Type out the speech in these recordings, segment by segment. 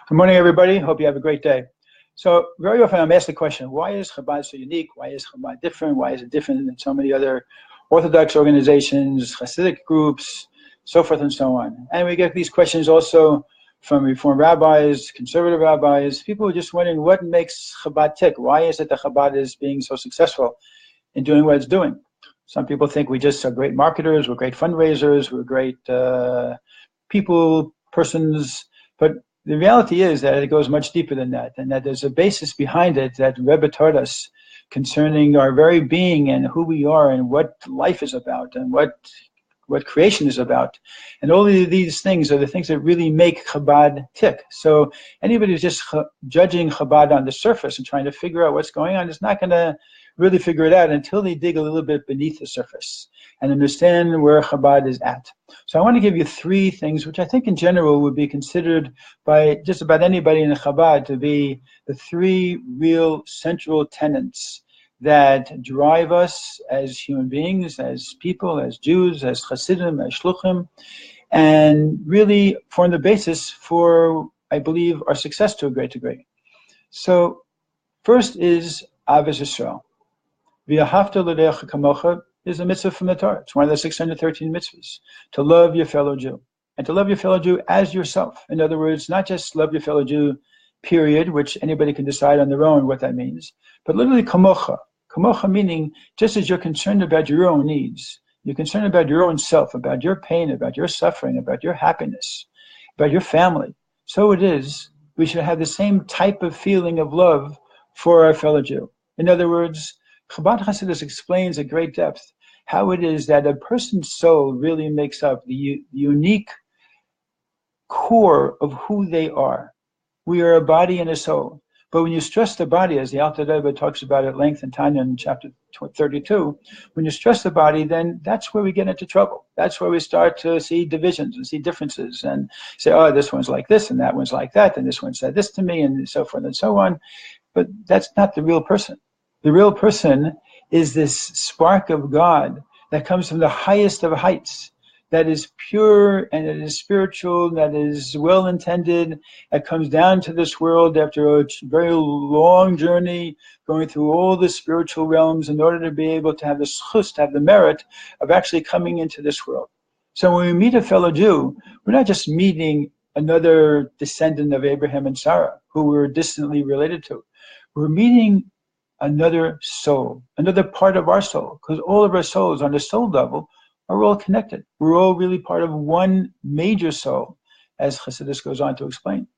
Good morning, everybody. Hope you have a great day. So very often I'm asked the question, why is Chabad so unique? Why is Chabad different? Why is it different than so many other Orthodox organizations, Hasidic groups, so forth and so on? And we get these questions also from Reform rabbis, conservative rabbis, people who are just wondering what makes Chabad tick. Why is it that Chabad is being so successful in doing what it's doing? Some people think we just are great marketers, we're great fundraisers, we're great people, persons, but the reality is that it goes much deeper than that, and that there's a basis behind it that Rebbe taught us concerning our very being and who we are and what life is about and what creation is about. And all of these things are the things that really make Chabad tick. So anybody who's just judging Chabad on the surface and trying to figure out what's going on is not going to really figure it out until they dig a little bit beneath the surface and understand where Chabad is at. So I want to give you three things which I think in general would be considered by just about anybody in the Chabad to be the three real central tenets that drive us as human beings, as people, as Jews, as Hasidim, as Shluchim, and really form the basis for, I believe, our success to a great degree. So first is Ahavas Yisrael. V'ahavta l'reacha kamocha is a mitzvah from the Torah. It's one of the 613 mitzvahs, to love your fellow Jew. And to love your fellow Jew as yourself. In other words, not just love your fellow Jew, period, which anybody can decide on their own what that means, but literally kamocha. Kamocha meaning just as you're concerned about your own needs, you're concerned about your own self, about your pain, about your suffering, about your happiness, about your family. So it is, we should have the same type of feeling of love for our fellow Jew. In other words, Chabad Hasidus explains at great depth how it is that a person's soul really makes up the unique core of who they are. We are a body and a soul. But when you stress the body, as the Alter Rebbe talks about at length in Tanya in chapter 32, when you stress the body, then that's where we get into trouble. That's where we start to see divisions and see differences and say, oh, this one's like this and that one's like that, and this one said this to me, and so forth and so on. But that's not the real person. The real person is this spark of God that comes from the highest of heights, that is pure and that is spiritual, that is well-intended, that comes down to this world after a very long journey, going through all the spiritual realms in order to be able to have the schus, to have the merit of actually coming into this world. So when we meet a fellow Jew, we're not just meeting another descendant of Abraham and Sarah, who we're distantly related to. We're meeting another soul, another part of our soul, because all of our souls on the soul level are all connected. We're all really part of one major soul, as Chassidus goes on to explain.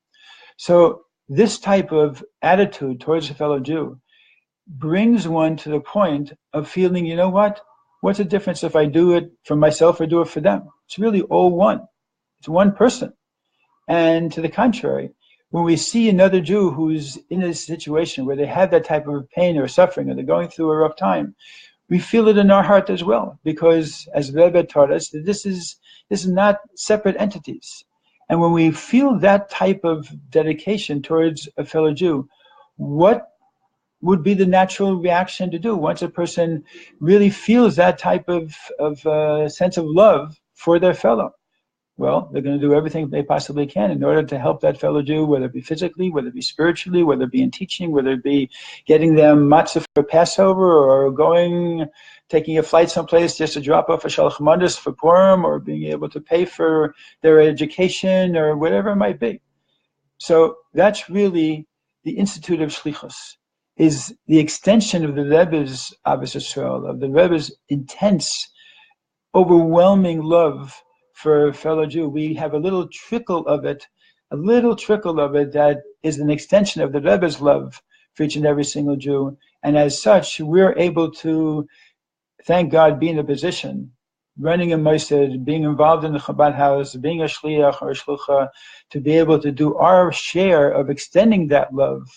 So this type of attitude towards a fellow Jew brings one to the point of feeling, you know what? What's the difference if I do it for myself or do it for them? It's really all one. It's one person. And to the contrary, when we see another Jew who's in a situation where they have that type of pain or suffering, or they're going through a rough time, we feel it in our heart as well, because as Rebbe taught us, that this is not separate entities. And when we feel that type of dedication towards a fellow Jew, what would be the natural reaction to do once a person really feels that type of sense of love for their fellow? Well, they're going to do everything they possibly can in order to help that fellow Jew, whether it be physically, whether it be spiritually, whether it be in teaching, whether it be getting them matzah for Passover, or taking a flight someplace just to drop off a shalach mandas for Purim, or being able to pay for their education, or whatever it might be. So that's really the Institute of Shlichus, is the extension of the Rebbe's Ahavas Yisrael, of the Rebbe's intense, overwhelming love for a fellow Jew. We have a little trickle of it that is an extension of the Rebbe's love for each and every single Jew. And as such, we're able to, thank God, be in a position, running a mossad, being involved in the Chabad house, being a shliach or a shlucha, to be able to do our share of extending that love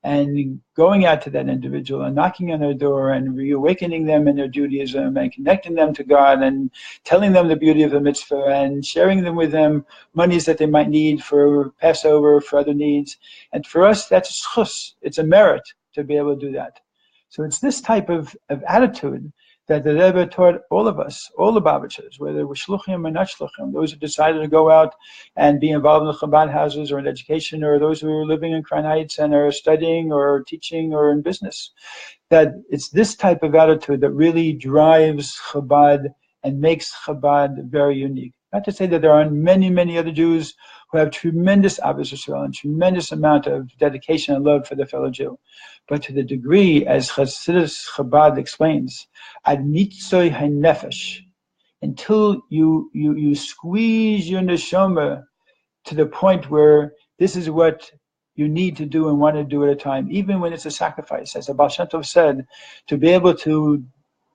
and going out to that individual and knocking on their door and reawakening them in their Judaism and connecting them to God and telling them the beauty of the mitzvah and sharing them with them monies that they might need for Passover, for other needs. And for us, that's a schus. It's a merit to be able to do that. So it's this type of attitude that the Rebbe taught all of us, all the Babachers, whether we're shluchim or not shluchim, those who decided to go out and be involved in the Chabad houses or in education, or those who are living in Crown Heights and are studying or teaching or in business, that it's this type of attitude that really drives Chabad and makes Chabad very unique. Not to say that there aren't many, many other Jews who have tremendous Ahavas Yisrael and tremendous amount of dedication and love for their fellow Jew. But to the degree, as Chassidus Chabad explains, ad nitzoy hanefesh, until you squeeze your neshama to the point where this is what you need to do and want to do at a time, even when it's a sacrifice. As the Baal Shem Tov said, to be able to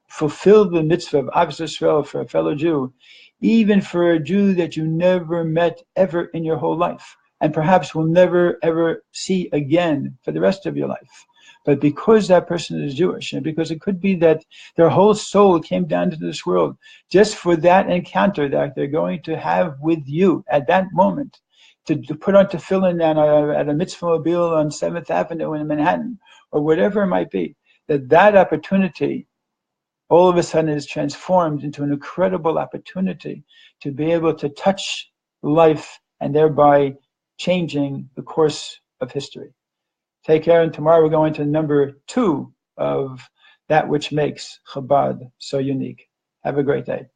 fulfill the mitzvah of Ahavas Yisrael for a fellow Jew, even for a Jew that you never met ever in your whole life, and perhaps will never ever see again for the rest of your life. But because that person is Jewish, and because it could be that their whole soul came down to this world just for that encounter that they're going to have with you at that moment, to put on tefillin at a mitzvah mobile on 7th Avenue in Manhattan, or whatever it might be, that opportunity all of a sudden is transformed into an incredible opportunity to be able to touch life and thereby changing the course of history. Take care, and tomorrow we're going to number 2 of that which makes Chabad so unique. Have a great day.